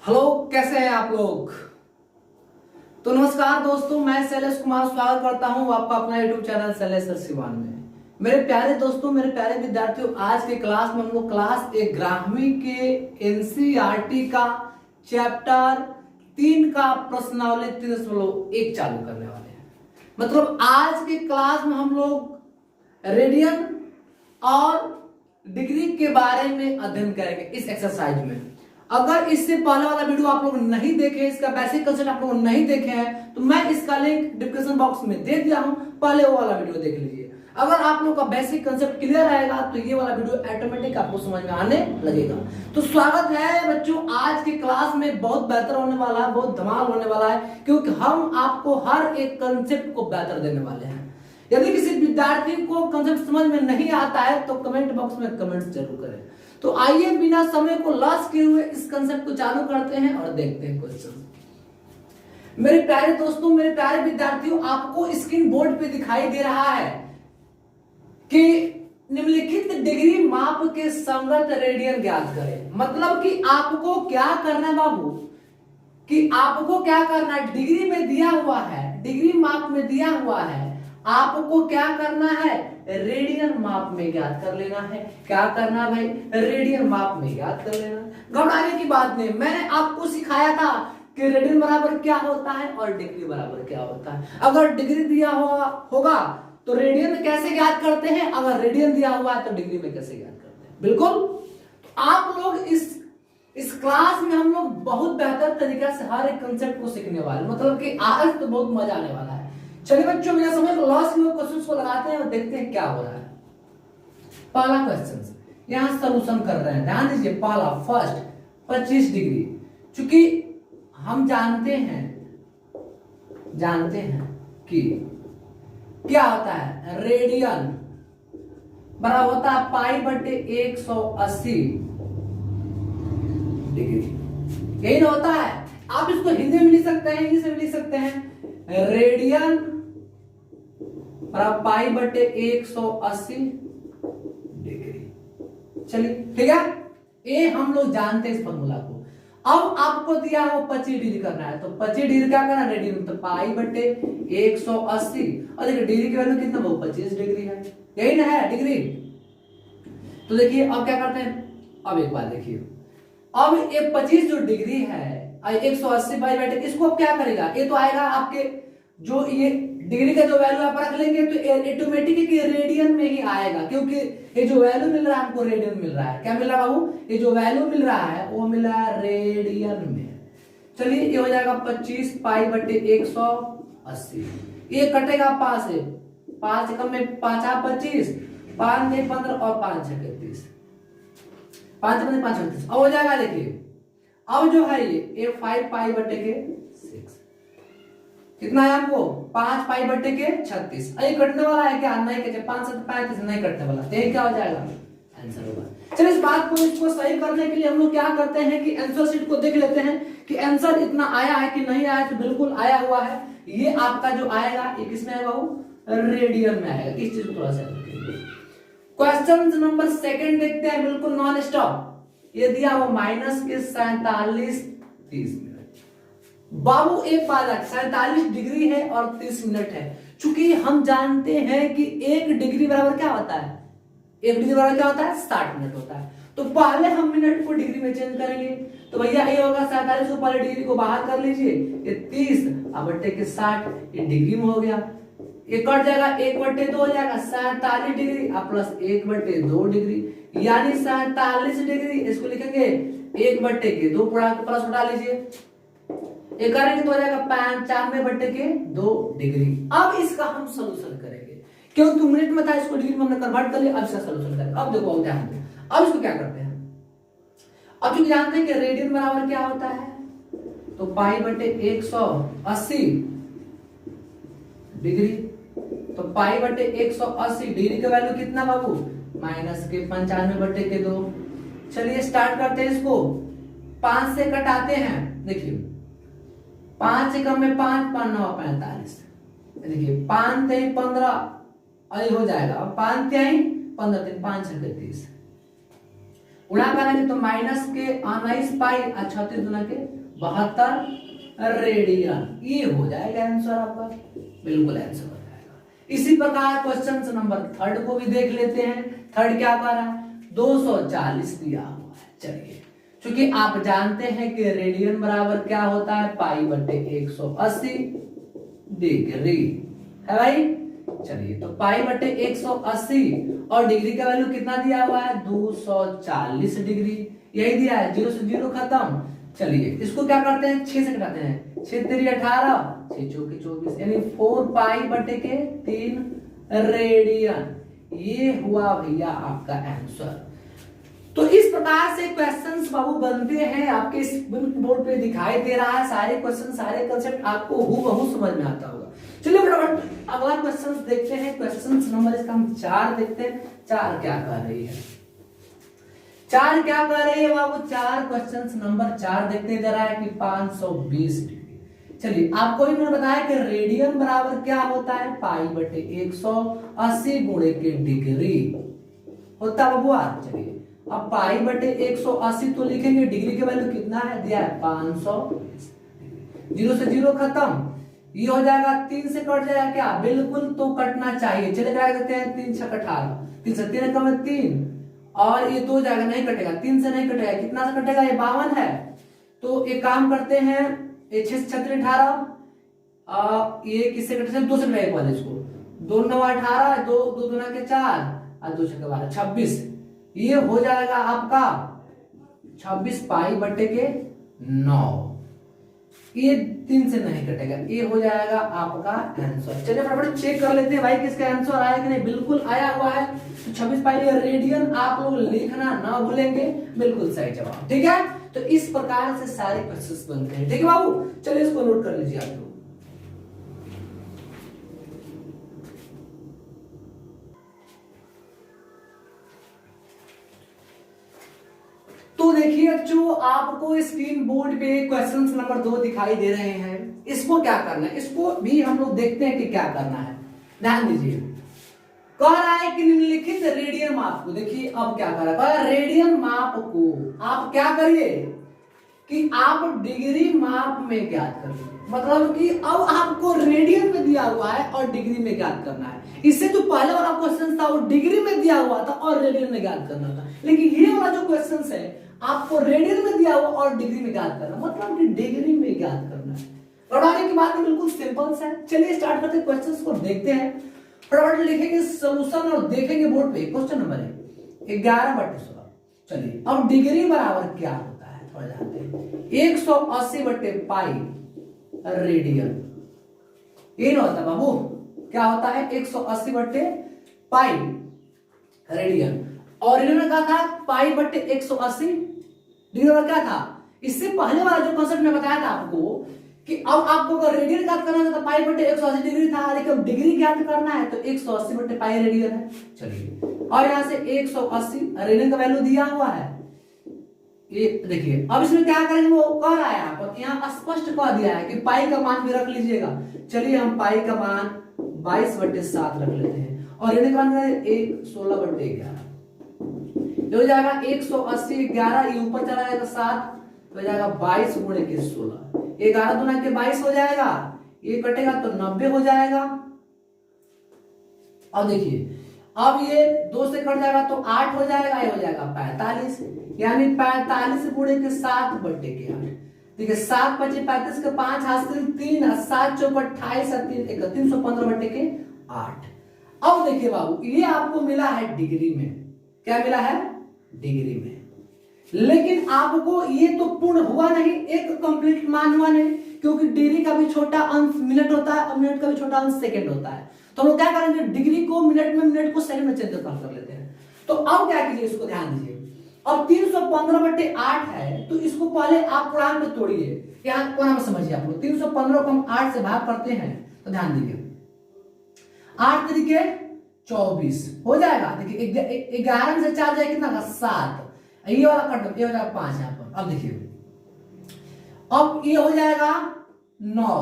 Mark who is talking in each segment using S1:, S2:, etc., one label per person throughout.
S1: Hello, कैसे हैं आप लोग। तो नमस्कार दोस्तों, मैं शैलेश कुमार स्वागत करता हूं आपका अपना YouTube channel Shailesh sir Siwan में। मेरे प्यारे दोस्तों, मेरे प्यारे विद्यार्थियों, आज के क्लास में हम लोग क्लास 11वीं के एनसीईआरटी का चैप्टर 3 का प्रश्नावली 3.1 चालू करने वाले हैं। मतलब आज के क्लास में हम लोग रेडियन और डिग्री के बारे में अध्ययन करेंगे इस एक्सरसाइज में। अगर इससे पहले वाला वीडियो आप लोग नहीं देखे, इसका बेसिक कंसेप्ट आप लोग नहीं देखे हैं, तो मैं इसका लिंक डिस्क्रिप्शन बॉक्स में दे दिया हूं, पहले वो वाला वीडियो देख लीजिए। अगर आप लोग का बेसिक कंसेप्ट क्लियर रहेगा तो ये वाला वीडियो ऑटोमेटिक आपको समझ में आने लगेगा। तो स्वागत है बच्चों, आज की क्लास में बहुत बेहतर होने वाला है, बहुत धमाल होने वाला है, क्योंकि हम आपको हर एक कंसेप्ट को बेहतर देने वाले हैं। यदि किसी विद्यार्थी को कंसेप्ट समझ में नहीं आता है तो कमेंट बॉक्स में कमेंट जरूर करें। तो आइए बिना समय को लॉस किए हुए इस कंसेप्ट को चालू करते हैं और देखते हैं क्वेश्चन। मेरे प्यारे दोस्तों, मेरे प्यारे विद्यार्थियों, आपको स्क्रीन बोर्ड पे दिखाई दे रहा है कि निम्नलिखित डिग्री माप के संगत रेडियन ज्ञात करें। मतलब कि आपको क्या करना है बाबू, कि आपको क्या करना है, डिग्री में दिया हुआ है, डिग्री माप में दिया हुआ है, आपको क्या करना है, रेडियन माप में ज्ञात कर लेना है। क्या करना भाई, रेडियन माप में ज्ञात कर लेना। घबराने की बात नहीं, मैंने आपको सिखाया था कि रेडियन बराबर क्या होता है और डिग्री बराबर क्या होता है। अगर डिग्री दिया होगा तो रेडियन में कैसे ज्ञात करते हैं, अगर रेडियन दिया हुआ है तो डिग्री में कैसे ज्ञात करते हैं। बिल्कुल, तो आप लोग इस क्लास में हम लोग बहुत बेहतर तरीके से हर एक कंसेप्ट को सीखने वाले, मतलब कि आज तो बहुत मजा आने वाला है। चलिए बच्चों, बिना समय को लॉस किए क्वेश्चंस को लगाते हैं और देखते हैं क्या हो रहा है। पहला क्वेश्चन यहां सॉल्यूशन कर रहे हैं, ध्यान दीजिए। पहला फर्स्ट 25 डिग्री, चूंकि हम जानते हैं कि क्या होता है, रेडियन बराबर होता है पाई बटे 180 डिग्री। यही ना होता है। आप इसको हिंदी में लिख सकते हैं, इंग्लिश में लिख सकते हैं। रेडियन बराबर पाई बटे 180 डिग्री। चलिए ठीक है, ये हम लोग जानते हैं इस फॉर्मूला को। अब आपको दिया हो 25 डिग्री करना है, तो 25 डिग्री क्या करना है, रेडियन तो पाई बटे 180, और देखिए डिग्री की वैल्यू कितना, वो 25 डिग्री है, यही ना है डिग्री। तो देखिए अब क्या करते हैं, अब एक बात देखिए, अब ये 25 जो डिग्री है 180 पाई बटे, इसको अब क्या करेगा, ये तो आएगा आपके जो ये डिग्री का जो वैल्यू आप रख लेंगे तो ऑटोमेटिक रेडियन में ही आएगा, क्योंकि ये जो वैल्यू मिल रहा है हमको रेडियन मिल रहा है। क्या मिल रहा है बाबू, ये जो वैल्यू मिल रहा है वो मिल रहा है रेडियन में। चलिए ये हो जाएगा 25 पाई बटे 180, ये कटेगा 5 से, 5 कम में 5 25, 5 में 15 और 5 6 30, 5 में 5 30। अब हो जाएगा, देखिए अब जो है ये 5 पाई बटे के 6, कितना है आपको, 5 पाई बटे के 36। ये कटने वाला है क्या, नहीं कटे, 5 7 35 नहीं कटने वाला, तो क्या हो जाएगा, आंसर होगा। चलिए इस बात को इसको सही करने के लिए हम लोग क्या करते हैं कि आंसर शीट को देख लेते हैं कि आंसर इतना आया है कि नहीं आया। तो बिल्कुल आया हुआ है, ये आपका जो आएगा ये किसमें आएगा, वो रेडियन में आएगा। इस चीज को थोड़ा सा क्वेश्चन नंबर 2 देखते हैं, बिल्कुल नॉन स्टॉप। ये दिया हुआ माइनस के 47 30 मिनट। बाबू एक बात है, 47 डिग्री है और 30 मिनट है। चूंकि हम जानते हैं कि 1 डिग्री बराबर क्या होता है, 1 डिग्री बराबर क्या होता है, 60 मिनट होता है। तो पहले हम मिनट को डिग्री में चेंज करेंगे, तो भैया ये होगा 47 को पहले डिग्री को बाहर कर लीजिए, ये 30 बटे के 60, ये डिग्री में हो गया। ये कट जाएगा, 1/2 हो जाएगा, 47 डिग्री प्लस 1/2 डिग्री, यानी 47 डिग्री। इसको लिखेंगे 1/2 प्लस उठा लीजिए, ये करेंगे तो हो जाएगा 95/2 डिग्री। अब इसका हम सॉल्यूशन करेंगे, क्योंकि मिनट में था, इसको डिग्री में हमने कन्वर्ट कर लिया। अब इसका सॉल्यूशन करेंगे। अब देखो अब ध्यान दो, अब इसको क्या करते हैं, अब जो जानते हैं कि रेडियन बराबर क्या होता है, तो पाई बटे 180 डिग्री, तो पाई बटे 180 डिग्री का वैल्यू कितना बाबू, माइनस के 95/2। चलिए स्टार्ट करते हैं इसको, 5 से कटाते हैं। देखिए 5 से कम में 5, 5 9 45, देखिए 5 3 15, अरे हो जाएगा 5 3 15 3 5 6 30, गुणा करेंगे तो माइनस के 19 पाई 36 गुना के 72 रेडियन, ये हो जाएगा आंसर आपका, बिल्कुल आंसर हो जाएगा। इसी प्रकार क्वेश्चन नंबर थर्ड को भी देख लेते हैं। थर्ड क्या कर रहा है, 240 दिया हुआ है। चलिए, क्योंकि आप जानते हैं कि रेडियन बराबर क्या होता है, पाई बटे 180 डिग्री है भाई। चलिए, तो पाई बटे 180 और डिग्री का वैल्यू कितना दिया हुआ है, 240 डिग्री, यही दिया है, 0 से 0 खत्म। चलिए, इसको क्या करते हैं, 6 से घटाते हैं, 6 3 18, 6 चौके 24, यानी 4 पाई बटे के 3 रेडियन, ये हुआ भैया आपका आंसर। तो इस प्रकार से क्वेश्चंस बाबू बनते हैं, आपके इस बोर्ड पे दिखाई दे रहा है, सारे क्वेश्चन सारे कंसेप्ट आपको हूबहू समझ में आता होगा। चलिए फटाफट अगला क्वेश्चंस देखते हैं। क्वेश्चंस नंबर इसका हम 4 देखते हैं। 4 क्या कर रही है, 4 क्या कर रही है बाबू, 4 क्वेश्चंस नंबर 4 देखते हैं जरा कि 520 डिग्री। चलिए, आपको भी मैंने बताया कि रेडियन बराबर क्या होता है, पाई बटे 180 गुणे के डिग्री होता है बाबू। चलिए, अब पाई बटे 180 तो लिखेंगे, डिग्री के वैल्यू कितना है, दिया है 500, 0 से 0 खत्म, ये हो जाएगा, 3 से कट जाएगा क्या, बिल्कुल तो कटना चाहिए। चले जाएगा, देते हैं 3 6 18, 3 से 3 कम है 3, और ये 2 जाएगा, नहीं कटेगा, 3 से नहीं कटेगा, कितना से कटेगा, ये 52 है। तो एक काम करते हैं, ये 6 से 36 18, ये किससे कटेगा, 2 से कटेगा वाले, इसको 2 9 18, 2 2 दूना के 4 और 2 6 12 26, ये हो जाएगा आपका 26 पाई बटे के 9, ये 3 से नहीं कटेगा, ये हो जाएगा आपका आंसर। चलिए फटाफट चेक कर लेते हैं भाई किसका आंसर आया कि नहीं, बिल्कुल आया हुआ है। तो 26 पाई रेडियन आप लोग लिखना ना भूलेंगे, बिल्कुल सही जवाब, ठीक है। तो इस प्रकार से सारे क्वेश्चंस बनते हैं, ठीक है बाबू। चलिए इसको नोट कर लीजिए आप लोग। तो देखिए, जो आपको स्क्रीन बोर्ड पे क्वेश्चन नंबर 2 दिखाई दे रहे हैं, इसको क्या करना है, इसको भी हम लोग देखते हैं कि क्या करना है। ध्यान दीजिए, कह रहा है कि निम्नलिखित रेडियन माप को, देखिए अब क्या कर रहा है, रेडियन माप को आप क्या करिए कि आप डिग्री माप में ज्ञात करिए। मतलब कि अब आपको रेडियन में दिया हुआ है और डिग्री में ज्ञात करना है। इससे जो पहले वाला क्वेश्चन था वो डिग्री में दिया हुआ था और रेडियन में ज्ञात करना था, लेकिन ये वाला जो क्वेश्चन है आपको रेडियन में दिया हुआ और डिग्री में ज्ञात करना, मतलब कि डिग्री में ज्ञात करना है। पढ़ाने की बात बिल्कुल सिंपल सा है। चलिए स्टार्ट करते हैं, क्वेश्चंस को देखते हैं। फटाफट लिखेंगे सॉल्यूशन और देखेंगे बोर्ड पे। क्वेश्चन नंबर है 11/16। चलिए, अब डिग्री बराबर क्या होता है, थोड़ा जानते हैं। 180 बटे पाई रेडियन, ये ना होता बाबू, क्या होता है 180 बटे पाई रेडियन, और इन्होंने कहा था पाई बटे 180 डिग्री में क्या था। इससे पहले वाला जो कॉन्सेप्ट में बताया था आपको कि अब आपको अगर रेडियन ज्ञात करना था तो पाई बटे 180 डिग्री था, लेकिन डिग्री ज्ञात करना है तो 180 बटे पाई रेडियन है। चलिए, और यहां से 180 रेडियन का वैल्यू दिया हुआ है, ये देखिए। अब इसमें क्या करेंगे, वो कह रहा है आपको, यहाँ स्पष्ट कह दिया है कि पाई का मान भी रख लीजिएगा। चलिए, हम पाई का मान 22/7 रख लेते हैं, और रेडियन का मान 16/11 हो जाएगा। 180 11, ये ऊपर चला जाएगा 7, हो जाएगा 22 गुणे के 16, 11 दूना के 22 हो जाएगा, ये कटेगा तो 90 हो जाएगा। अब देखिए, अब ये 2 से कट जाएगा तो 8 हो जाएगा, ये हो जाएगा 45, यानी 45 गुणे के 7 बटे के 8। देखिए, 7 × 5 = 35 के 5 हासिल 3, 7 × 4 = 28, 315 बटे के 8। अब देखिए बाबू, ये आपको मिला है डिग्री में, क्या मिला है डिग्री में, लेकिन आपको ये तो पूर्ण हुआ नहीं, एक कंप्लीट मान हुआ नहीं, क्योंकि डिग्री का भी छोटा अंश मिनट होता है और मिनट का भी छोटा अंश सेकंड होता है। तो हम लोग क्या करेंगे, डिग्री को मिनट में, मिनट को सेकंड में चेंज कर लेते हैं। तो अब क्या कीजिए, इसको ध्यान दीजिए। अब 315/8 है, तो इसको पहले आप पूर्णांक में तोड़िए, यहाँ कोना में समझिए आप लोग। 315 को हम 8 से भाग करते हैं, तो ध्यान दीजिए, 8 तरीके 24 हो जाएगा। देखिए, 11 में से 4 जाए कितना, 7, ये वाला कट, ये हो जाएगा 5 यहाँ पर। अब देखिए, अब ये हो जाएगा 9,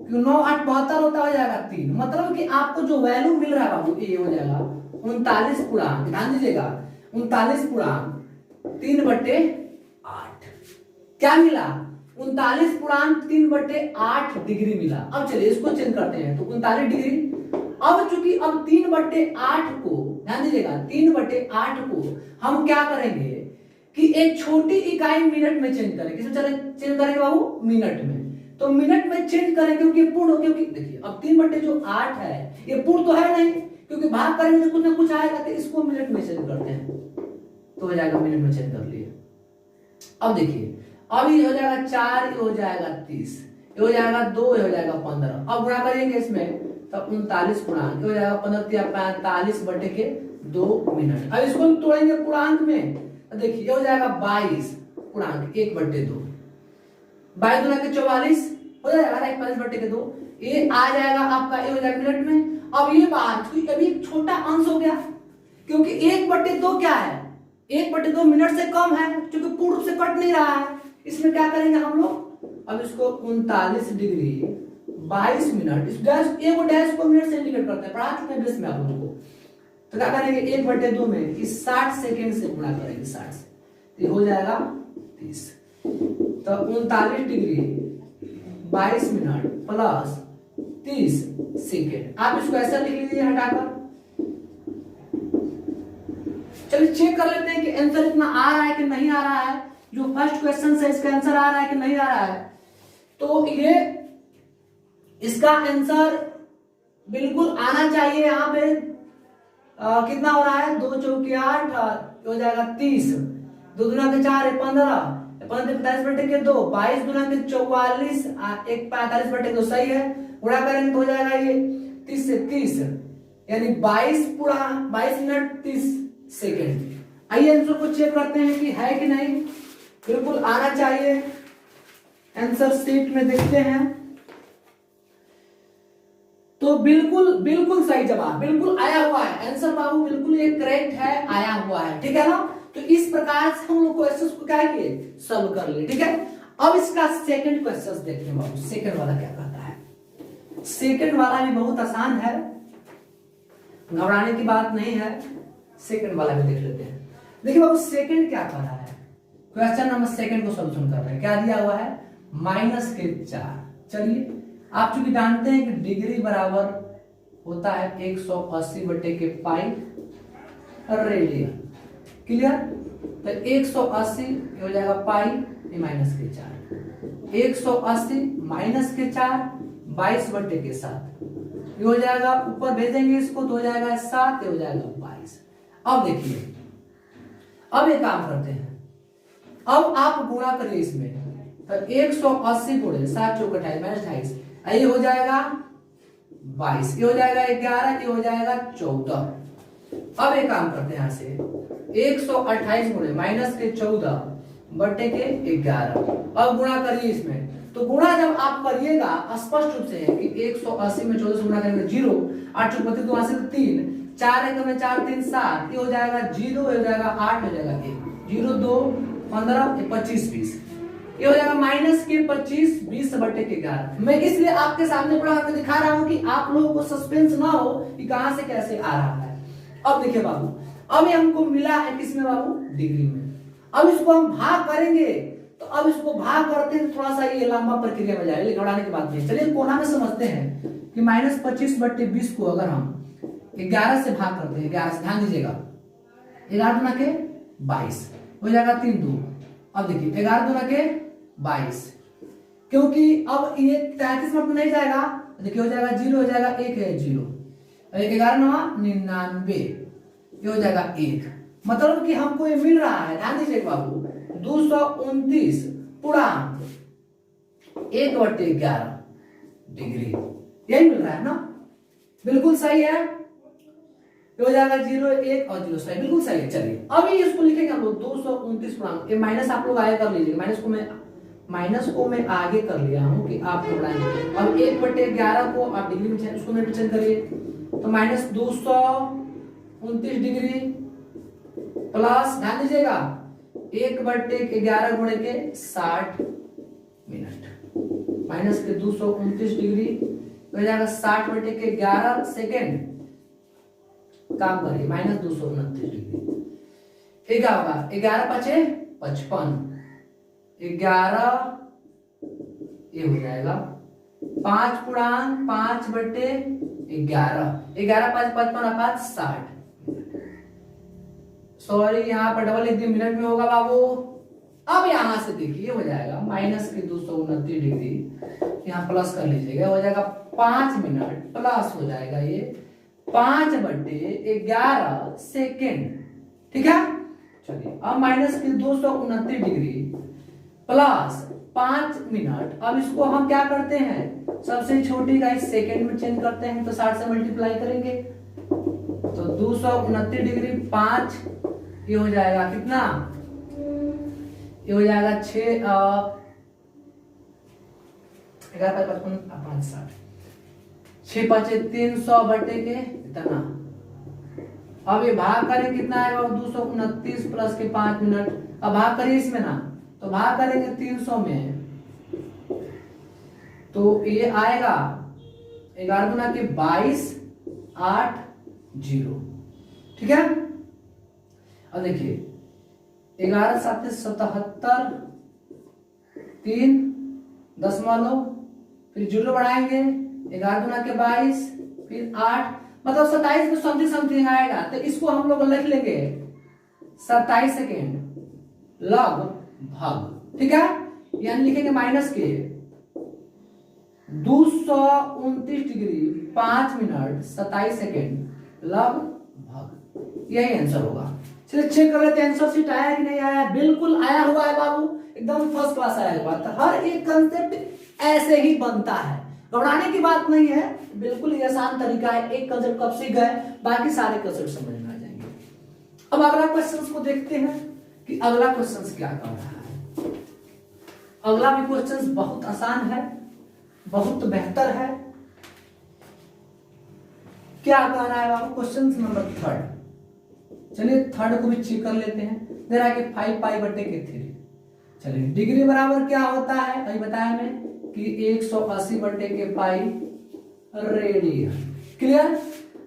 S1: क्यों 9 8 72 होता, हो जाएगा 3। मतलब कि आपको जो वैल्यू मिल रहा है बाबू, ये हो जाएगा 39 पूर्णांक, ध्यान दीजिएगा 39 पूर्णांक 3/8 क्या मिला? 39.3/8 डिग्री मिला। अब चलिए इसको चेंज करते हैं, तो 39 डिग्री। अब चूंकि अब 3/8 को ध्यान दीजिएगा, 3/8 को हम क्या करेंगे कि एक छोटी इकाई मिनट में चेंज करेंगे। किसमें चेंज करेंगे बाबू? मिनट में। तो मिनट में चेंज करेंगे क्योंकि पूर्ण हो, क्योंकि देखिए अब 3/8 है, ये पूर्ण तो है नहीं, क्योंकि भाग करेंगे तो कुछ ना कुछ आएगा, तो इसको मिनट में चेंज करते हैं, तो हो जाएगा मिनट में चेंज कर लिए। अब देखिए अब ये हो जाएगा 4, ये हो जाएगा 30, ये हो जाएगा 2, ये हो जाएगा 15। अब गुणा करेंगे इसमें, तब 39 पूर्णांक हो जाएगा 15 45/2 मिनट। अब इसको तोड़ेंगे पूर्णांक में, देखिए ये हो जाएगा 22 पूर्णांक 1/2, 22 गुना के 44 हो जाएगा 45/2, ये आ जाएगा आपका, ये हो जाएगा मिनट में। अब ये बात अभी छोटा अंश हो गया, क्योंकि 1/2 क्या है? 1/2 मिनट से कम है, क्योंकि पूर्ण से कट नहीं रहा है। इसमें क्या करेंगे हम लोग? अब इसको 39 डिग्री 22 मिनट, इस डैश एक डैश को मिनट से इंडिकेट करते हैं, पढ़ा चुके हैं बेस में आप लोगों को। तो क्या करेंगे? 1/2 में इस 60 सेकेंड से गुणा करेंगे, 60 से, तो हो जाएगा 30। तो 39 डिग्री 22 मिनट प्लस 30 सेकेंड। आप इसको ऐसा लिख लीजिए हटाकर। चलिए चेक कर लेते हैं कि आंसर इतना आ रहा है कि नहीं आ रहा है। जो फर्स्ट क्वेश्चन से इसका आंसर आ रहा है कि नहीं आ रहा है, तो ये इसका आंसर बिल्कुल आना चाहिए। यहाँ पे कितना हो रहा है? 2 चौके 8 हो जाएगा 30, 2 गुना के 4 15, 45/2, 22 गुना के 44, 1 45/2 सही है। गुणा करेंगे तो हो जाएगा ये 30 से 30, यानी 22 मिनट 30 सेकेंड। आइए आंसर को चेक करते हैं कि है कि नहीं। बिल्कुल आना चाहिए। आंसर शीट में देखते हैं, तो बिल्कुल सही जवाब, बिल्कुल आया हुआ है आंसर बाबू, बिल्कुल ये करेक्ट है, आया हुआ है। ठीक है ना? तो इस प्रकार से हम लोग क्वेश्चंस को क्या किए? सॉल्व कर लिए। ठीक है, अब इसका सेकंड क्वेश्चन देखते हैं बाबू, सेकंड वाला क्या कहता है। सेकंड वाला भी बहुत आसान है, घबराने की बात नहीं है। सेकंड वाला भी देख लेते हैं। देखिए बाबू सेकंड क्या कर रहा है, क्वेश्चन नंबर सेकंड को सोल्यूशन कर रहे हैं। क्या दिया हुआ है? -4। चलिए आप चूंकि जानते हैं कि डिग्री बराबर होता है 180/पाई रेडियन, क्लियर? तो 180 हो जाएगा पाई -4, 180 -4 22/7, ये हो जाएगा, ऊपर भेजेंगे इसको तो हो जाएगा 7, ये हो जाएगा 22। अब देखिए, अब एक काम करते हैं, अब आप गुणा करिए इसमें, तो 180 गुणे 7 चौक 28 -28, ये हो जाएगा 22, ये हो जाएगा 11, ये हो जाएगा 14। अब एक काम करते हैं, यहां से 128 गुणे -14/11, अब गुणा करिए इसमें। तो गुणा जब आप करिएगा स्पष्ट रूप से है कि 180 में 14 से गुणा करेंगे 0, 8 चौक 32, 2 से 3, 4 1 में 4 3 7, ये हो जाएगा 0, ये हो जाएगा 8, हो जाएगा 1, 0 2 15 25 20, ये हो जाएगा -25 20/11। मैं इसलिए आपके सामने पढ़ा के दिखा रहा हूं कि आप लोगों को सस्पेंस ना हो कि कहां से कैसे आ रहा है। अब देखिए बाबू, अब ये हमको मिला है किसमें बाबू? डिग्री में। अब इसको हम भाग करेंगे, तो अब इसको भाग करते हैं, थोड़ा सा ये लंबा प्रक्रिया में जाएगा, लेकिन घबराने की बात नहीं। चलिए कोना में समझते हैं कि -25/20 को अगर हम 11 से भाग करते हैं, 11 से, ध्यान दीजिएगा, 11 गुना के 22 हो जाएगा 3 2। अब देखिए 11 गुना के 22, क्योंकि अब ये 33 में नहीं जाएगा, देखिए हो जाएगा 0, हो जाएगा 1 है 0, 11 9 99, ये हो जाएगा 1। मतलब कि हमको ये मिल रहा है, ध्यान दीजिए बाबू, 229 पूर्णांक 1/11 डिग्री, यही मिल रहा है ना? बिल्कुल सही है, हो जाएगा 0 1 और 0 सही, बिल्कुल सही है। चलिए अभी इसको लिखेंगे हम लोग 229 पूर्णांक, ये माइनस आप लोग आगे कर लीजिए, माइनस को मैं आगे कर लिया हूं कि आप घबराएंगे। अब 1/11 को आप डिग्री में उसको मिनट में चेंज करिए, तो -229 डिग्री प्लस, ध्यान दीजिएगा, 1/11 गुणे के 60 मिनट माइनस के 229 डिग्री हो जाएगा 60/11 सेकेंड, काम करिए, -229 डिग्री, ये क्या होगा 11 पचे 55, 11 ये हो जाएगा 5/5/11, 11 5 55 5 60। सॉरी यहाँ पर डबल लिख दिया, मिनट में होगा बाबू। अब यहां से देखिए हो जाएगा -229 डिग्री, यहाँ प्लस कर लीजिएगा, हो जाएगा 5 मिनट प्लस हो जाएगा ये 5/11 सेकेंड। ठीक है, चलिए अब -229 डिग्री प्लस 5 मिनट। अब इसको हम क्या करते हैं, सबसे छोटी का इस सेकेंड में चेंज करते हैं, तो 60 से मल्टीप्लाई करेंगे तो 229 डिग्री 5, ये हो जाएगा कितना, ये हो जाएगा 6 11 55 5 60, 6 5 300 बटे के इतना। अब ये भाग करें कितना आएगा 229 प्लस के 5 मिनट। अब भाग करिए इसमें ना, तो भाग करेंगे 300 में, तो ये आएगा 11 गुना के 22 8 0। ठीक है, अब देखिए 11 7 77 3 दशमलव, फिर 0 बढ़ाएंगे 11 गुना के 22 फिर 8, मतलब 27 में समथिंग समथिंग आएगा, तो इसको हम लोग लिख लेंगे 27 सेकेंड लग भाग। ठीक है, यानी लिखेंगे माइनस के 229 डिग्री 5 मिनट 27 सेकेंड लग भाग, यही आंसर होगा। चलिए चेक कर लेते हैं आंसर शीट आया कि नहीं आया। बिल्कुल आया हुआ है बाबू, एकदम फर्स्ट क्लास आया हुआ है। हर एक कंसेप्ट ऐसे ही बनता है, घबराने की बात नहीं है, बिल्कुल ये आसान तरीका है। एक कंसेप्ट कब सीख गए बाकी सारे कंसेप्ट समझ में आ जाएंगे। अब अगला क्वेश्चन को देखते हैं कि अगला क्वेश्चन क्या कर रहा है। अगला भी क्वेश्चन बहुत आसान है, बहुत बेहतर है। क्या कह रहा है बाबू, क्वेश्चन नंबर 3। चलिए थर्ड को भी चेक कर लेते हैं। दे रहा है कि 5 पाई बटे के 3। चलिए डिग्री बराबर क्या होता है, अभी बताया मैं कि 180 बटे के पाई रेडियन। क्लियर,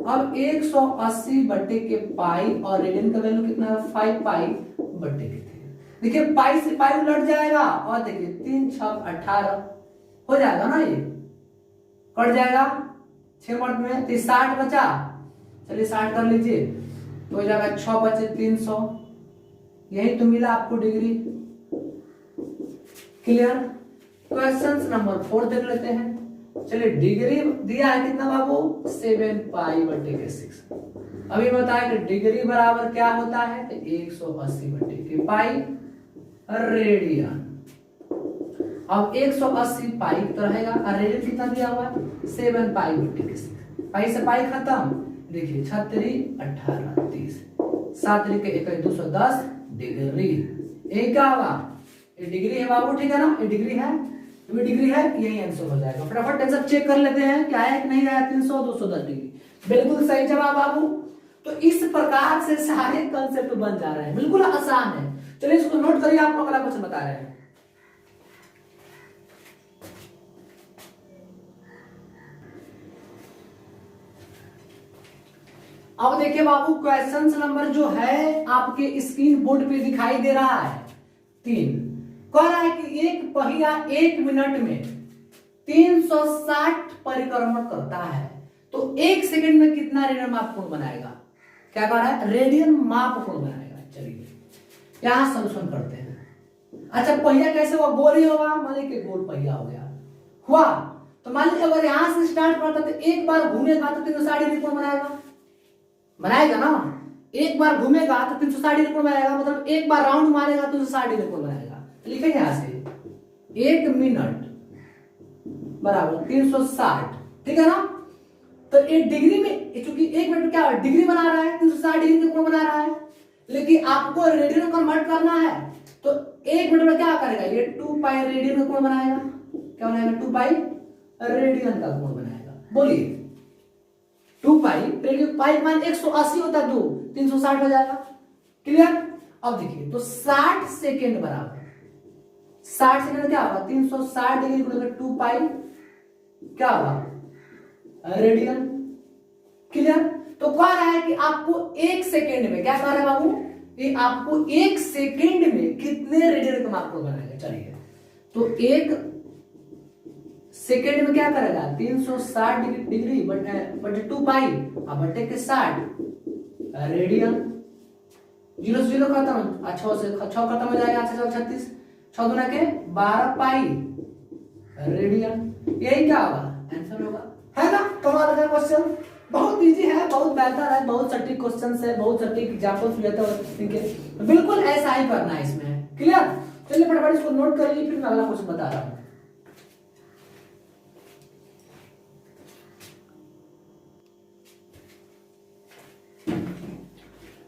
S1: अब 180 बटे के पाई और रेडियन का वैल्यू कितना है 5 पाई बटे के 3। देखिए पाई से पाई उलट जाएगा और देखिए 3 6 18 हो जाएगा ना, ये कट जाएगा 6 मिनट में, तो 60 बचा। चलिए 60 कर लीजिए तो हो जाएगा 6 बचे 300, यही तो मिला आपको डिग्री। क्लियर, क्वेश्चन नंबर 4 देख लेते हैं। चलिए डिग्री दिया है कितना बाबू 7 पाई बटे के 6। अभी बताया कि डिग्री बराबर क्या होता है, 180 बटे के पाई रेडियन। अब 180 पाई तो रहेगा और रेडियन कितना दिया हुआ है 7 पाई बटे के 6। पाई से पाई खत्म, देखिए 36 18 30 7 के 1 210 डिग्री। ये क्या होगा, ये डिग्री है बाबू, ठीक है ना, ये डिग्री है, ये डिग्री है, यही आंसर हो जाएगा। फटाफट आंसर चेक कर लेते हैं क्या है कि नहीं आया। 300 210 डिग्री बिल्कुल सही जवाब बाबू। तो इस प्रकार से सारे कंसेप्ट बन जा रहे हैं, बिल्कुल आसान है। चलिए इसको नोट करिए, आप लोग अगला क्वेश्चन बता रहे हैं। अब देखिए बाबू क्वेश्चन नंबर जो है आपके स्क्रीन बोर्ड पे दिखाई दे रहा है 3। कह रहा है कि एक पहिया 1 मिनट में 360 परिक्रमण करता है, तो 1 सेकंड में कितना रेडियन माप कोण बनाएगा। क्या कह रहा है, रेडियन माप कोण बनाएगा। चलिए यहां सॉल्यूशन करते हैं। अच्छा पहिया कैसे हुआ, गोल ही होगा, मान लीजिए गोल पहिया हो गया हुआ, तो मान लीजिए अगर यहां से स्टार्ट करता तो एक बार घूमेगा तो 360 डिग्री कोण बनाएगा ना। एक बार घूमेगा तो 360 डिग्री कोण बनाएगा, मतलब एक बार राउंड मारेगा तो 360 डिग्री कोण बनाएगा। लिखेंगे यहां से 1 मिनट बराबर 360, ठीक है ना। तो एक डिग्री में, चूंकि 1 मिनट क्या डिग्री बना रहा है, 360 डिग्री में कोण बना रहा है, लेकिन आपको रेडियन में कन्वर्ट करना है तो 1 मिनट में क्या करेगा, ये 2 पाई रेडियन में कोण बनाएगा। क्या बनाएगा, 2 पाई रेडियन का कोण बनाएगा। बोलिए 2 पाई रेडियन, पाई मान 180 होता है, 2 360 हो जाएगा। क्लियर, अब देखिए तो 60 सेकेंड बराबर 60 सेकेंड क्या होगा 360 डिग्री गुणा 2 पाई क्या होगा रेडियन। क्लियर, तो कह रहा है कि आपको 1 सेकेंड में, क्या कह रहा है बाबू, ये आपको 1 सेकेंड में कितने रेडियन का मार्क बनाएगा। चलिए तो 1 सेकेंड में क्या करेगा 360 डिग्री बटे 2 पाई बटे के 60 रेडियन। 0 से 0 खत्म, 6 से 6 खत्म हो जाएगा, 36 6 गुना के 12 पाई रेडियन। यही क्या होगा आंसर होगा, है ना। कमाल का क्वेश्चन, बहुत इजी है, बहुत बेहतर है, बहुत सटीक क्वेश्चन है, बहुत सटीक एग्जांपल्स लेते हैं। बिल्कुल ऐसा ही करना है इसमें। क्लियर। चलिए फटाफट इसको नोट कर लीजिए, फिर मैं अगला क्वेश्चन बता रहा हूं।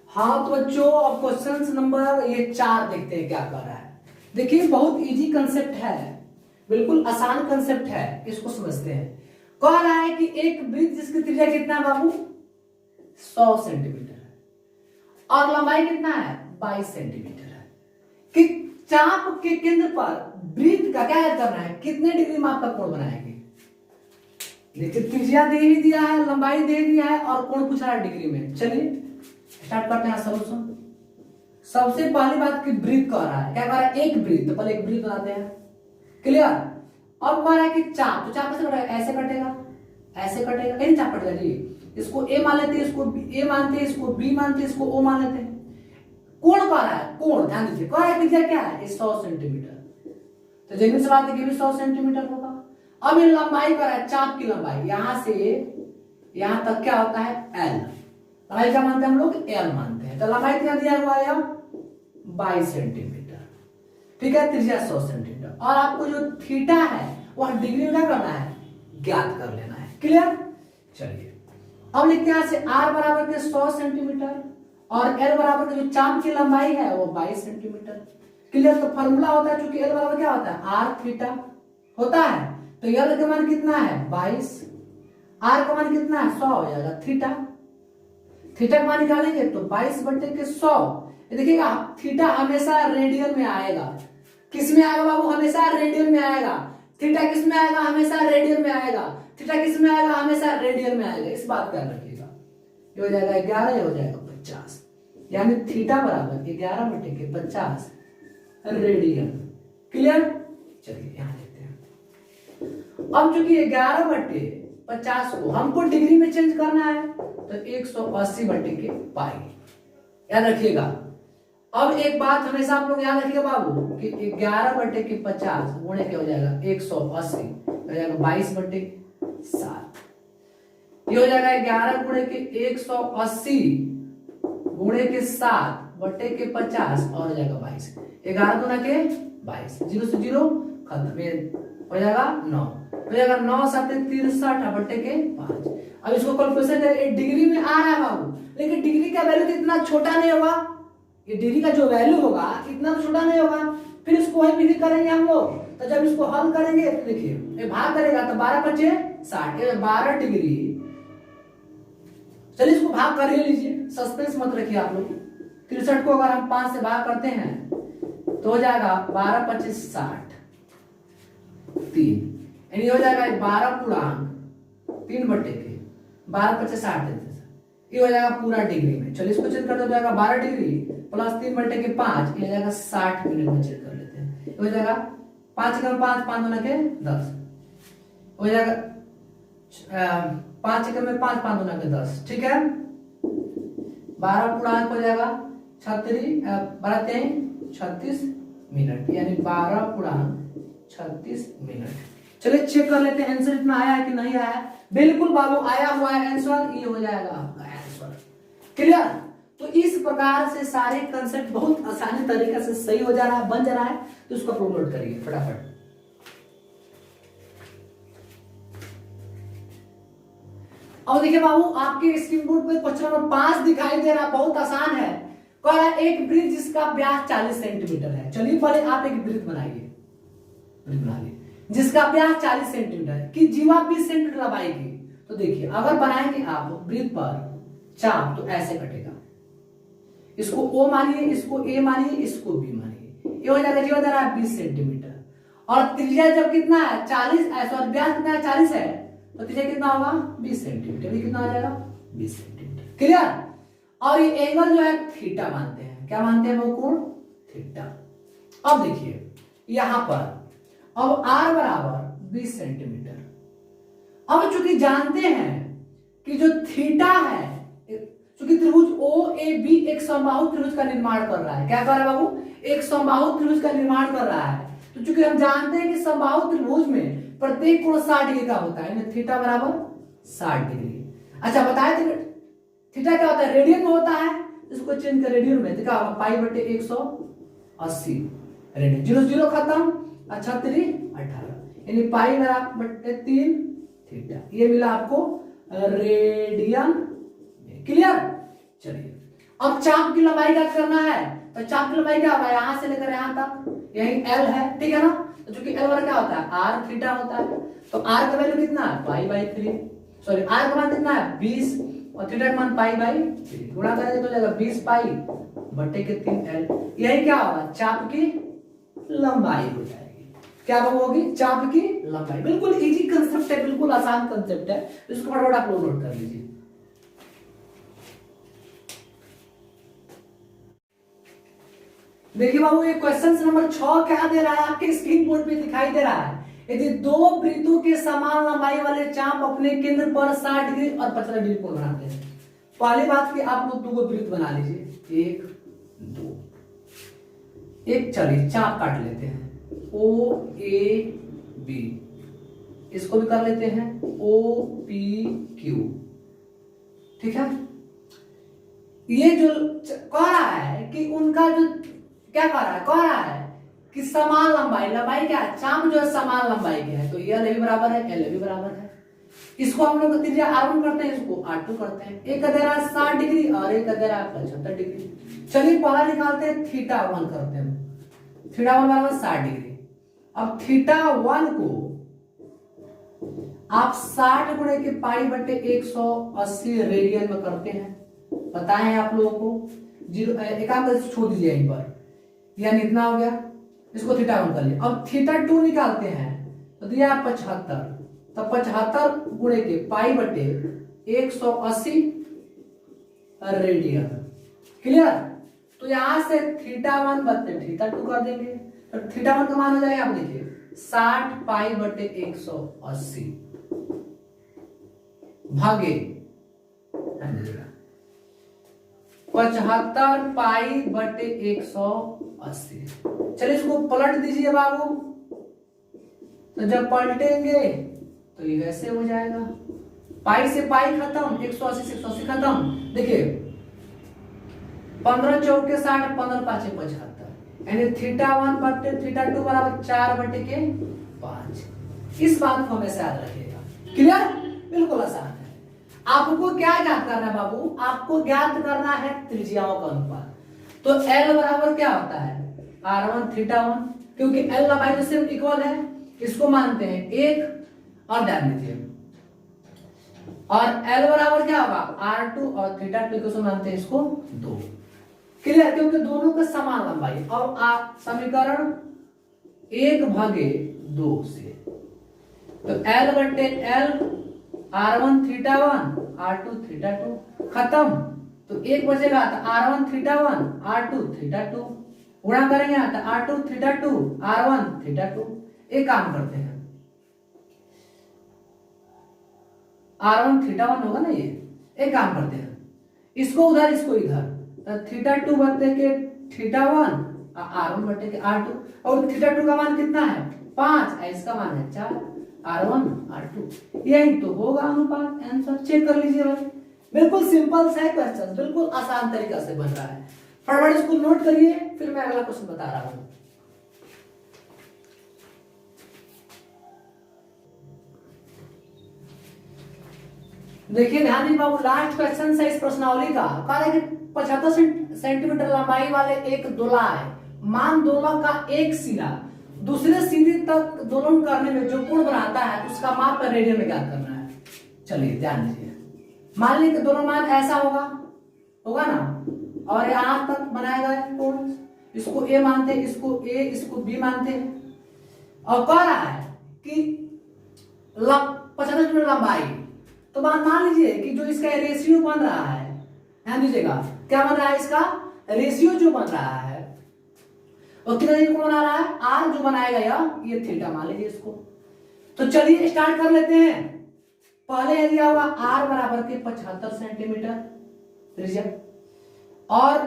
S1: हाँ तो बच्चों अब क्वेश्चन नंबर ये 4 देखते हैं क्या कर रहा है। देखिए बहुत इजी कंसेप्ट है, बिल्कुल आसान कंसेप्ट है, इसको समझते हैं। कह रहा है कि एक वृत्त जिसकी त्रिज्या कितना है बाबू 100 सेंटीमीटर है और लंबाई कितना है 22 सेंटीमीटर है, कि चाप के केंद्र पर वृत्त का क्या करना है, कितने डिग्री माप का कोण बनाएंगे। देखिए त्रिज्या दे ही दिया है, लंबाई दे दिया है और कोण पूछ रहा है डिग्री में। चलिए स्टार्ट करते हैं सॉल्यूशन। सबसे पहली बात कि वृत्त कह रहा है, क्या कह रहा है एक वृत्त, तो पहले एक वृत्त बनाते हैं। क्लियर। अब कह रहा है कि चाप, तो चाप कैसे कटेगा, ऐसे कटेगा, ऐसे कटेगा, नहीं चाप कटेगा जी। इसको ए मान लेते हैं, इसको ए मानते हैं, इसको बी मानते हैं, इसको ओ मान लेते हैं। कोण कह रहा है, कोण ध्यान दीजिए, कह रहा है त्रिज्या क्या है 100 सेंटीमीटर, तो जमीन से बात है कि भी 100 सेंटीमीटर होगा। अब ये लंबाई कह रहा है, चाप की लंबाई यहां से यहां तक क्या होता है एल, लंबाई क्या मानते हैं हम लोग एल मानते हैं। तो लंबाई कितना दिया हुआ है 22 सेंटीमीटर, ठीक है, त्रिज्या 100 सेंटीमीटर। और आपको जो थीटा है वह डिग्री में क्या करना है ज्ञात कर लेना है। क्लियर। चलिए अब लिखते हैं से r बराबर के 100 सेंटीमीटर और l बराबर के जो चाप की लंबाई है वो 22 सेंटीमीटर। क्लियर। तो फॉर्मूला होता है, चूंकि l बराबर क्या होता है r थीटा होता है, तो l का मान कितना है 22, r का मान कितना है 100 हो जाएगा, थीटा थीटा का मान निकालेंगे तो 22 बटे के 100। देखिएगा थीटा हमेशा रेडियन में आएगा, किस में आएगा बाबू हमेशा रेडियन में आएगा। थीटा किस में आएगा हमेशा रेडियन में आएगा, थीटा किस में आएगा हमेशा रेडियन में आएगा, इस बात का ध्यान रखिएगा। ये हो जाएगा 11, ये हो जाएगा 50, यानी थीटा बराबर 11 बटे के 50 रेडियन। क्लियर। चलिए यहां देखते हैं। अब चूंकि 11 बटे 50 को हमको डिग्री में चेंज करना है तो 180 बटे के पाई, याद रखिएगा। अब एक बात हमेशा आप लोग याद रखिएगा बाबू कि 11 बटे के 50 गुणे के हो जाएगा 180, हो जाएगा 22 बटे 7, ये हो जाएगा 11 गुणे के 180 गुणे के 7 बटे के 50 और हो जाएगा 22, 11 गुना के 22, 0 से 0 खत्म, हो जाएगा 9, हो जाएगा 9 7 63 बटे के 5। अब इसको कैलकुलेशन करें, डिग्री में आ रहा है बाबू, लेकिन डिग्री का वैल्यू तो इतना छोटा नहीं होगा, ये डिग्री का जो वैल्यू होगा इतना तो छोटा नहीं होगा। फिर इसको वही विधि करेंगे हम लोग, तो जब इसको हल करेंगे तो देखिए ये भाग करेगा तो 12 × 5 = 60, ये 12 डिग्री। चलिए इसको भाग कर ही लीजिए, सस्पेंस मत रखिए आप लोग। 63 को अगर हम 5 से भाग करते हैं तो हो जाएगा 12 × 25 = 60, 3, यानी हो जाएगा 12 पूर्णांक 3 बटे के 12 × 25 = 60, ये हो जाएगा पूरा डिग्री में। चलिए इसको चेंज करते हो जाएगा 12 डिग्री प्लस 3 बटे के 5, ये हो जाएगा 60 मिनट में चेंज कर लेते हैं। ये हो जाएगा 5 × 5 5 गुना के 10, हो जाएगा 5 × 5 5 गुना के 10, ठीक है। 12 पूर्णांक हो जाएगा 36 मिनट, यानी 12 पूर्णांक 36 मिनट। चलिए चेक कर लेते हैं आंसर इतना आया है कि नहीं आया है। बिल्कुल बाबू आया हुआ है आंसर, ये हो जाएगा आपका आंसर। क्लियर। तो इस प्रकार से सारे कंसेप्ट बहुत आसानी तरीके से सही हो जा रहा है, बन जा रहा है, तो उसको अपलोड करिए फटाफट। और देखिए बाबू आपके स्क्रीन बोर्ड पे क्वेश्चन नंबर 5 दिखाई दे रहा है, बहुत आसान है। कह रहा है एक वृत्त जिसका व्यास 40 सेंटीमीटर है। चलिए पहले आप एक वृत्त बनाइए, वृत्त बना लीजिए जिसका व्यास 40 सेंटीमीटर है, कि जीवा 20 सेंटीमीटर लंबाई की। तो देखिए अगर बनाएंगे आप वृत्त पर चाप तो ऐसे कटेगा, इसको O मानिए, इसको A मानिए, इसको B मानिए, ये हो जाएगा जीवा दे रहा है 20 सेंटीमीटर। और त्रिज्या जब कितना है 40, और व्यास कितना है 40 है, तो त्रिज्या कितना होगा 20 सेंटीमीटर, ये कितना आ जाएगा 20 सेंटीमीटर। क्लियर। और ये एंगल जो है थीटा मानते हैं, क्या मानते हैं वो कोण थीटा। अब देखिए यहां पर अब r बराबर 20 सेंटीमीटर। अब चूंकि जानते हैं कि जो थीटा है, चूंकि त्रिभुज ओ ए बी एक समबाहु त्रिभुज का निर्माण कर रहा है, क्या कर रहा है बाबू, एक समबाहु त्रिभुज का निर्माण कर रहा है। तो चूंकि हम जानते हैं कि समबाहु त्रिभुज में प्रत्येक कोण 60 डिग्री का होता है, थीटा बराबर 60 डिग्री। अच्छा बताए थे थीटा क्या होता है, रेडियन में होता है, इसको चेंज कर रेडियन में, तो क्या होगा पाई बटे 180 रेडियन, 0 0 खत्म, अच्छा 3 18, यानी पाई बटे 3 थीटा, ये मिला आपको रेडियन। क्लियर। चलिए अब चाप की लंबाई क्या करना है, तो चाप की लंबाई क्या होगा, यहां से लेकर यहां तक, यही एल है, ठीक है ना। तो चूंकि एल बराबर क्या होता है आर थीटा होता है, तो आर का वैल्यू कितना है पाई बाई 3, सॉरी आर का मान कितना है 20 और थीटा का मान पाई बाई 3, गुणा करेंगे तो जाएगा 20 पाई बटे के 3 एल, यही क्या होगा चाप की लंबाई हो जाएगी। क्या होगी चाप की लंबाई। बिल्कुल इजी कंसेप्ट है, बिल्कुल आसान कंसेप्ट है, इसको फटाफट आप लोग नोट कर लीजिए। देखिए बाबू ये क्वेश्चन नंबर 6 क्या दे रहा है, आपके स्क्रीन बोर्ड पे दिखाई दे रहा है। यदि दो वृत्तों के समान लंबाई वाले चाप अपने केंद्र पर 60 डिग्री और 50 डिग्री कोण बनाते हैं। पहली बात कि आप लोग दो वृत्त बना लीजिए, 1 2, एक चलिए चाप काट लेते हैं ओ ए बी, इसको भी कर लेते हैं ओ पी क्यू, ठीक है। ये जो कह रहा है कि उनका जो क्या कह रहा है कि समान लंबाई, लंबाई क्या है चाप जो है समान लंबाई के है, तो ये एल भी बराबर है एल भी बराबर है। इसको हम लोग त्रिज्या r1 करते हैं, इसको r2 करते हैं, एक का दे रहा है 60 डिग्री और एक का दे रहा है 75 डिग्री। चलिए पहला निकालते हैं थीटा 1 करते हैं, थीटा 1 बराबर 60 डिग्री। अब थीटा 1 को आप 60 गुणे के पाई बटे 180 रेडियन में करते हैं, बताए हैं आप लोगों को, जीरो एक काम कर छोड़ दीजिए यहीं पर, यानी इतना हो गया, इसको थीटा 1 कर लिया। अब थीटा 2 निकालते हैं तो दिया 75, तो 75 गुणे के पाई बटे 180 रेडियन। क्लियर। तो यहां से थीटा 1 बदले थीटा 2 कर देंगे, तो थीटा 1 का मान हो जाएगा, आप देखिए 60 पाई बटे 180 भागे 75 पाई बटे 180। चलिए इसको पलट दीजिए बाबू, तो जब पलटेंगे तो ये वैसे हो जाएगा, पाई से पाई खत्म, 180 से 180 खत्म। देखिए 15 चौके 60, 15 पांचे 75, यानी थीटा 1 बटे थीटा 2 बराबर 4 बटे के 5। इस बात को हमेशा याद रखिएगा। क्लियर, बिल्कुल आसान है। आपको क्या ज्ञात करना है बाबू, आपको ज्ञात करना है त्रिज्याओं का अनुपात। तो L बराबर क्या होता है r1 थीटा 1, क्योंकि L लंबाई तो सिर्फ इक्वल है, इसको मानते हैं 1 और ध्यान दीजिए, और L बराबर क्या होगा r2 और थीटा 2 को मानते हैं इसको 2। क्लियर, क्योंकि दोनों का समान लंबाई। अब आप समीकरण 1/2 से, तो L बटे L r1 theta 1 r2 theta 2 खत्म, तो एक बचेगा, तो r1 थीटा 1 r2 थीटा 2 गुणा करेंगे, तो r2 थीटा 2 r1 थीटा 2। एक काम करते हैं, r1 थीटा 1 होगा ना ये, एक काम करते हैं इसको उधर इसको इधर, तो थीटा 2 बटे के थीटा 1 r1 बटे के r2, और थीटा 2 का मान कितना है 5, इसका मान है 4, r1 r2, यही तो होगा अनुपात। आंसर चेक कर लीजिए भाई, बिल्कुल सिंपल सा क्वेश्चन, बिल्कुल आसान तरीका से बन रहा है। फटाफट इसको नोट करिए, फिर मैं अगला क्वेश्चन बता रहा हूं। देखिए ध्यान दीजिए बाबू, लास्ट क्वेश्चन है इस प्रश्नावली का। कहा है कि 75 सेंटीमीटर लंबाई वाले एक दोला है, मान दोला का एक सिरा दूसरे सिरे तक दोलन करने में जो कोण बनाता है उसका माप रेडियन में ज्ञात करना है। चलिए ध्यान दीजिए, मान लीजिए दोनों मान ऐसा होगा ना, और यहां तक बनाया गया कोण, इसको ए मानते हैं, इसको ए इसको बी मानते हैं, और कह रहा है कि 75 सेंटीमीटर लंबाई, तो मान लीजिए कि जो इसका रेशियो बन रहा है, ध्यान दीजिएगा क्या बन रहा है, इसका रेशियो जो बन रहा है वो कितना डिग्री को बना रहा है, आर जो बनाएगा ये थीटा मान लीजिए इसको। तो चलिए स्टार्ट कर लेते हैं। पहले यह दिया हुआ आर बराबर के 75 सेंटीमीटर त्रिज्या और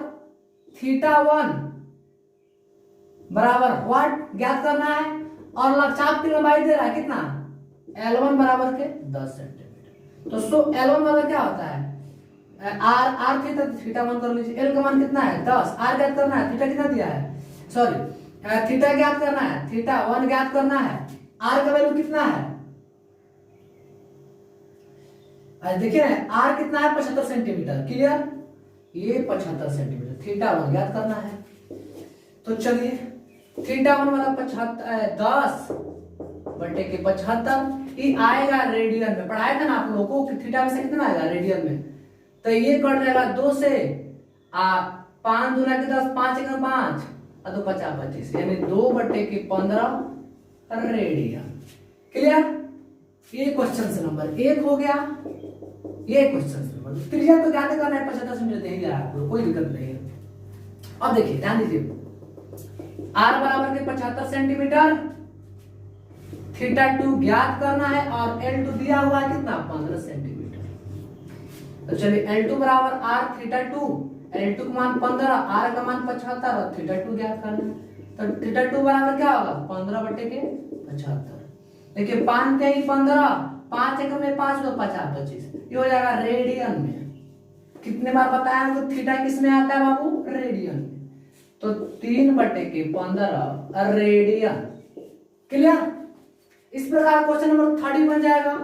S1: थीटा 1 बराबर व्हाट ज्ञात करना है, और लक्षांक की लंबाई दे रहा है कितना, L1 बराबर के 10 सेंटीमीटर। तो L1 बराबर क्या होता है, आर थीटा 1 कर लीजिए। L का मान कितना है 10, आर ज्ञात करना है, थीटा कितना दिया है, सॉरी थीटा ज्ञात करना है, थीटा 1 ज्ञात करना है, आर का वैल्यू कितना है, देखिए ना आर कितना है 75 सेंटीमीटर, क्लियर, ये 75 सेंटीमीटर, थीटा 1 ज्ञात करना है। तो चलिए थीटा 1 वाला 10 बटे के 75 ये आएगा रेडियन में, पढ़ाया था ना आप लोगों को कि थीटा में से कितना आएगा रेडियन में, तो ये कट जाएगा 2 से 5 दूना के 10, 5 एक 5 और 2 50 25, यानी 2 बटे के 15 रेडियन, क्लियर। ये क्वेश्चन नंबर 1 हो गया। ये क्वेश्चन नंबर त्रिज्या तो ज्ञात करना है 75 सेंटीमीटर दे ही दिया है आपको, कोई दिक्कत नहीं है। अब देखिए ध्यान दीजिए, आर बराबर के 75 सेंटीमीटर, थीटा 2 ज्ञात करना है और L2 दिया हुआ है कितना 15 सेंटीमीटर। तो चलिए L2 बराबर आर थीटा 2, L2 का मान 15, आर का मान 75 और थीटा 2 ज्ञात करना है। तो थीटा 2 बराबर क्या होगा 15 बटे के 75। देखिए 5 के 15, 5 एक में 5 दो 50 25, ये हो जाएगा रेडियन में। कितने बार बताया तो थीटा किस में आता है बाबू, रेडियन में। तो 3 बटे के 15 रेडियन, क्लियर। इस प्रकार क्वेश्चन नंबर 30 बन जाएगा।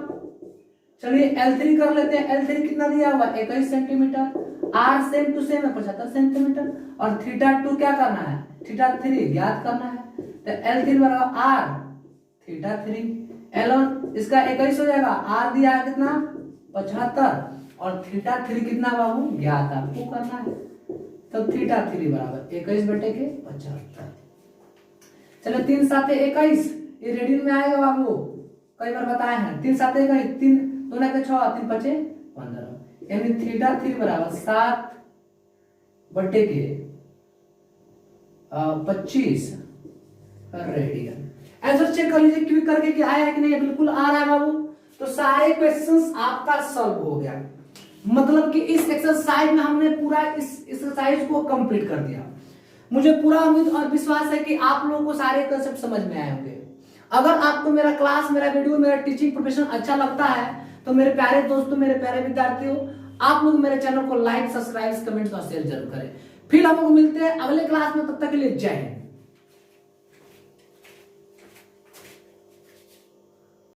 S1: चलिए L3 कर लेते हैं। L3 कितना दिया हुआ 21 centimetre, are same to same है 75 सेंटीमीटर और थीटा 2 क्या करना है, थीटा 3 ज्ञात करना है। तो L3 बराबर आर थीटा 3, L1 इसका 21 हो जाएगा, आर दिया है कितना 75 और थीटा 3 कितना बाबू ज्ञात आपको करना है। तो थीटा 3 बराबर 21 बटे के 75। चलो 3 7 21, ये रेडियन में आएगा बाबू, कई बार बताए हैं। 3 7 21, 3 2 के 6, 3 5 15, यानी थीटा 3 बराबर 7 बटे के 25 रेडियन। आंसर चेक कर लीजिए क्विक करके कि आया है कि नहीं, बिल्कुल आ रहा है बाबू। तो सारे क्वेश्चंस आपका सॉल्व हो गया, मतलब कि इस एक्सरसाइज में हमने पूरा इस एक्सरसाइज को कंप्लीट कर दिया। मुझे पूरा उम्मीद और विश्वास है कि आप लोगों को सारे कंसेप्ट समझ में आए होंगे। अगर आपको मेरा क्लास, मेरा वीडियो, मेरा टीचिंग प्रोफेशन अच्छा लगता है तो मेरे प्यारे दोस्तों, मेरे प्यारे विद्यार्थियों, आप लोग मेरे चैनल को लाइक, सब्सक्राइब, कमेंट्स और शेयर जरूर करें। फिर हम लोग मिलते हैं अगले क्लास में, तब तक के लिए जय हिंद।